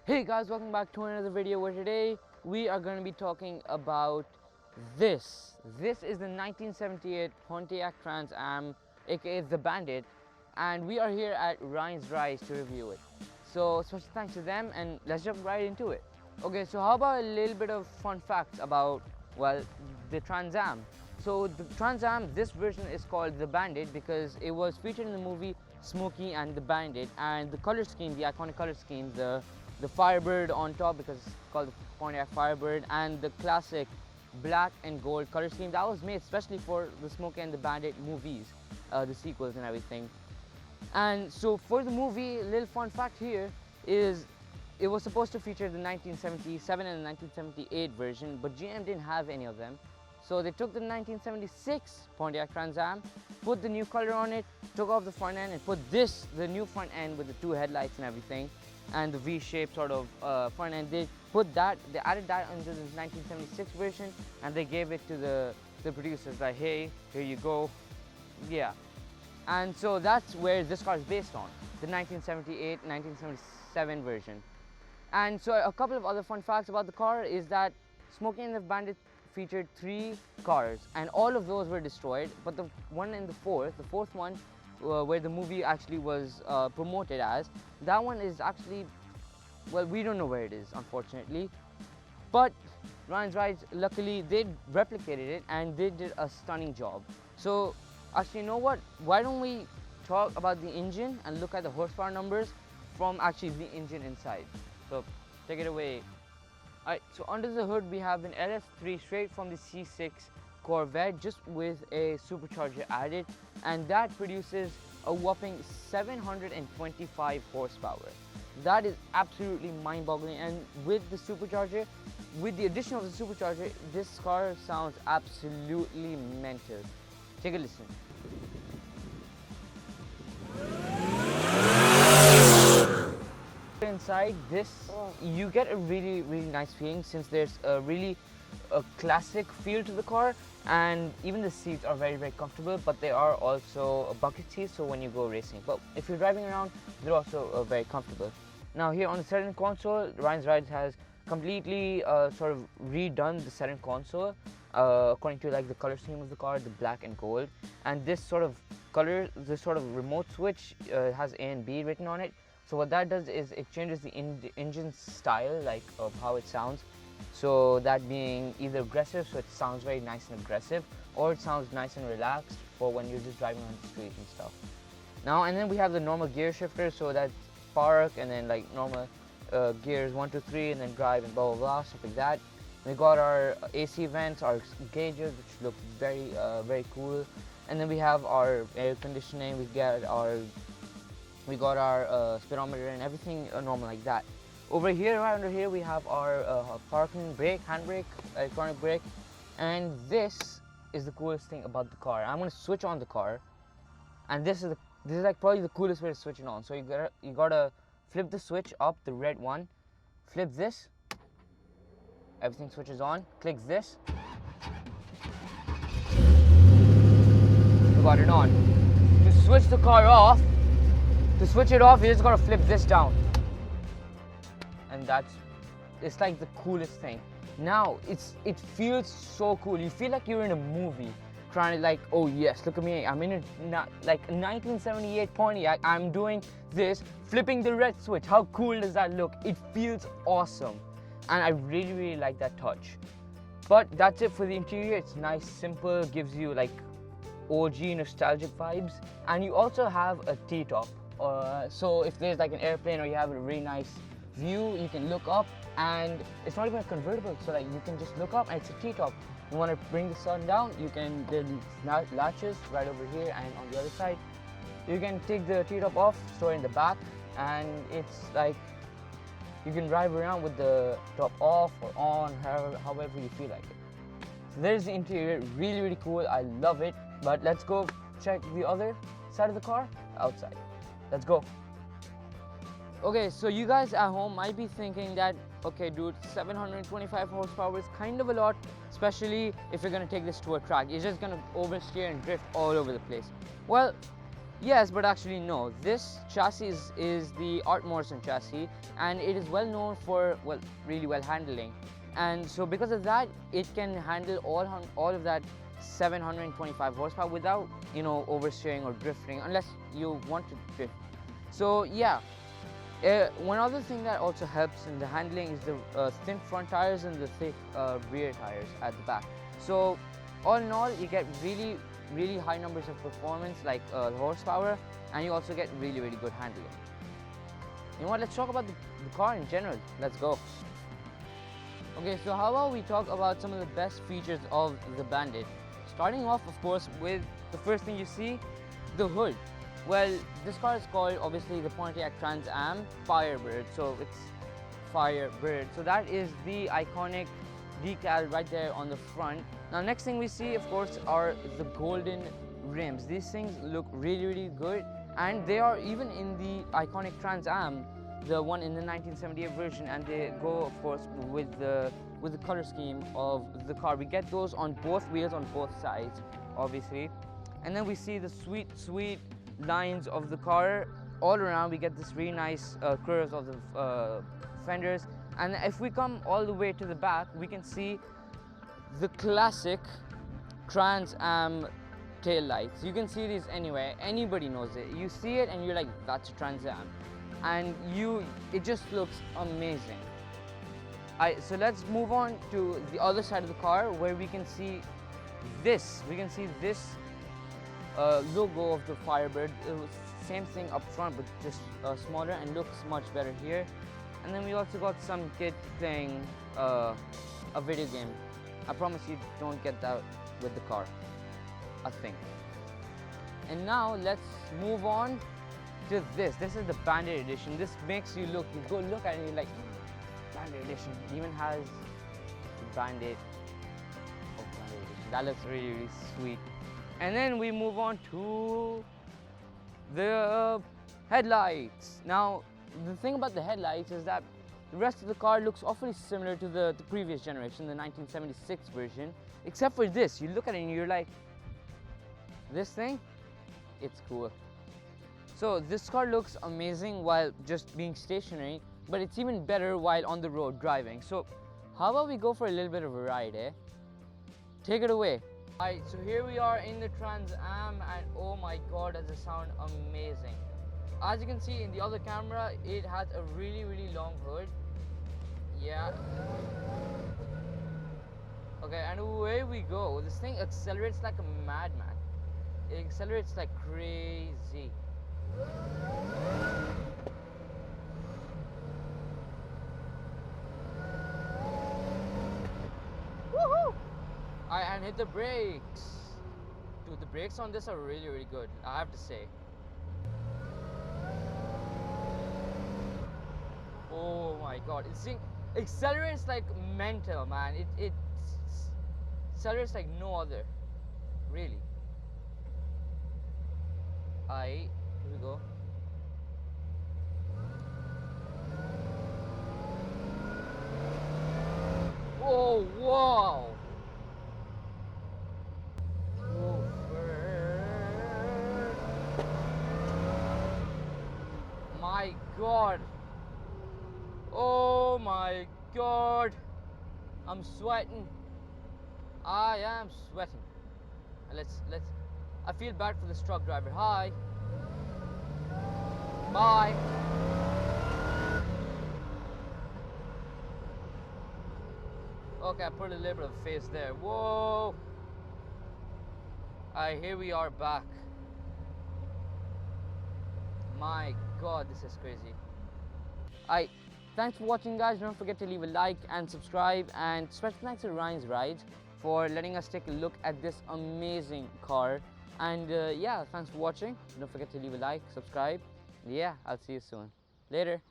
Hey guys, welcome back to another video where today we are going to be talking about this. This is the 1978 Pontiac Trans Am, aka the Bandit, and we are here at Rayans Rides to review it. So special thanks to them, and let's jump right into it. Okay, so how about a little bit of fun facts about, well, the Trans Am. So the Trans Am, this version is called the Bandit because it was featured in the movie Smokey and the Bandit, and the color scheme, the iconic color scheme, the Firebird on top because it's called the Pontiac Firebird, and the classic black and gold color scheme that was made especially for the Smokey and the Bandit movies, the sequels and everything. And so for the movie, a little fun fact here is it was supposed to feature the 1977 and the 1978 version, but GM didn't have any of them. So they took the 1976 Pontiac Trans Am, put the new color on it, took off the front end and put the new front end with the two headlights and everything, and the V-shaped sort of front end. They added that into the 1976 version, and they gave it to the producers, like, hey, here you go, yeah. And so that's where this car is based on, the 1978-1977 version. And so a couple of other fun facts about the car is that Smokey and the Bandit featured 3 cars, and all of those were destroyed, but the one in the fourth one, where the movie actually was promoted as, that one is actually, well, we don't know where it is, unfortunately. But Rayans Rides, luckily, they replicated it and they did a stunning job. So actually, you know what? Why don't we talk about the engine and look at the horsepower numbers from actually the engine inside. So take it away. Alright, so under the hood we have an LS3 straight from the C6 Corvette, just with a supercharger added, and that produces a whopping 725 horsepower. That is absolutely mind-boggling, and with the supercharger, with the addition of the supercharger, this car sounds absolutely mental. Take a listen. Inside this, you get a really nice feeling, since there's a classic feel to the car, and even the seats are very comfortable, but they are also bucket seats, so when you go racing, but if you're driving around, they're also very comfortable. Now here on the center console, Rayans Rides has completely sort of redone the center console according to like the color scheme of the car, the black and gold, and this sort of remote switch has A and B written on it. So what that does is it changes the engine style, like of how it sounds. So that being either aggressive, so it sounds very nice and aggressive, or it sounds nice and relaxed for when you're just driving on the street and stuff. Now, and then we have the normal gear shifter, so that's park and then like normal gears 1, 2, 3, and then drive and blah blah blah, stuff like that. We got our AC vents, our gauges, which look very cool, and then we have our air conditioning. We got our speedometer and everything normal like that. Over here, right under here, we have our parking brake, handbrake, electronic brake, and this is the coolest thing about the car. I'm gonna switch on the car, and this is like probably the coolest way to switch it on. So you gotta flip the switch up, the red one, flip this, everything switches on. Click this, we got it on. To switch the car off. To switch it off, you just gotta flip this down, and it's like the coolest thing. Now it feels so cool. You feel like you're in a movie, trying to like, oh yes, look at me, I'm in a 1978 Pontiac. I'm doing this, flipping the red switch. How cool does that look? It feels awesome, and I really like that touch. But that's it for the interior. It's nice, simple, gives you like OG nostalgic vibes, and you also have a T-top. So if there's like an airplane or you have a really nice view, you can look up, and it's not even a convertible, so like you can just look up and it's a T-top. You want to bring the sun down, you can, there's latches right over here and on the other side. You can take the T-top off, store it in the back, and it's like you can drive around with the top off or on, however you feel like it. So there's the interior, really cool. I love it. But let's go check the other side of the car, outside. Let's go. Okay, so you guys at home might be thinking that, okay dude, 725 horsepower is kind of a lot, especially if you're gonna take this to a track. You're just gonna oversteer and drift all over the place. Well, Yes, but actually no. This chassis is the Art Morrison chassis, and it is well known for, well, really well handling. And so because of that, it can handle all of that 725 horsepower without, you know, oversteering or drifting, unless you want to drift. So yeah. One other thing that also helps in the handling is the thin front tires and the thick rear tires at the back. So all in all, you get really high numbers of performance, like horsepower, and you also get really good handling. You know what, let's talk about the car in general. Let's go. Okay, so how about we talk about some of the best features of the Bandit. Starting off, of course, with the first thing you see, the hood. Well, this car is called, obviously, the Pontiac Trans Am Firebird, so it's Firebird. So that is the iconic decal right there on the front. Now, next thing we see, of course, are the golden rims. These things look really good, and they are even in the iconic Trans Am, the one in the 1978 version, and they go, of course, with the color scheme of the car. We get those on both wheels, on both sides, obviously. And then we see the sweet lines of the car all around. We get this really nice curves of the fenders, and if we come all the way to the back, we can see the classic Trans Am tail lights. You can see these anywhere, anybody knows it. You see it and you're like, that's a Trans Am, and it just looks amazing. So let's move on to the other side of the car, where we can see this. Logo of the Firebird. It was same thing up front, but just smaller, and looks much better here. And then we also got some kid playing a video game. I promise you don't get that with the car, I think. And now let's move on to this. This is the Bandit edition. This makes you go look at it and you're like, Bandit edition. It even has Bandit. Oh, Bandit edition. That looks really sweet. And then we move on to the headlights. Now, the thing about the headlights is that the rest of the car looks awfully similar to the previous generation, the 1976 version, except for this. You look at it and you're like, this thing, it's cool. So this car looks amazing while just being stationary, but it's even better while on the road driving. So how about we go for a little bit of a ride, eh? Take it away. Alright, so here we are in the Trans Am, and oh my god, does it sound amazing. As you can see in the other camera, it has a really long hood. Yeah. Okay, and away we go. This thing accelerates like a madman. It accelerates like crazy. Woohoo! And hit the brakes. Dude, the brakes on this are really good, I have to say. Oh my god, it accelerates like mental, man. It accelerates like no other, really. Here we go. Oh, wow. My god. Oh my god. I'm sweating. I am sweating. Let's I feel bad for this truck driver. Hi. Bye. Okay, I put a little bit of face there. Whoa. Alright, here we are back. My god, this is crazy. Alright, thanks for watching, guys. Don't forget to leave a like and subscribe, and special thanks to Rayans Rides for letting us take a look at this amazing car. And yeah, thanks for watching. Don't forget to leave a like, subscribe. Yeah, I'll see you soon. Later.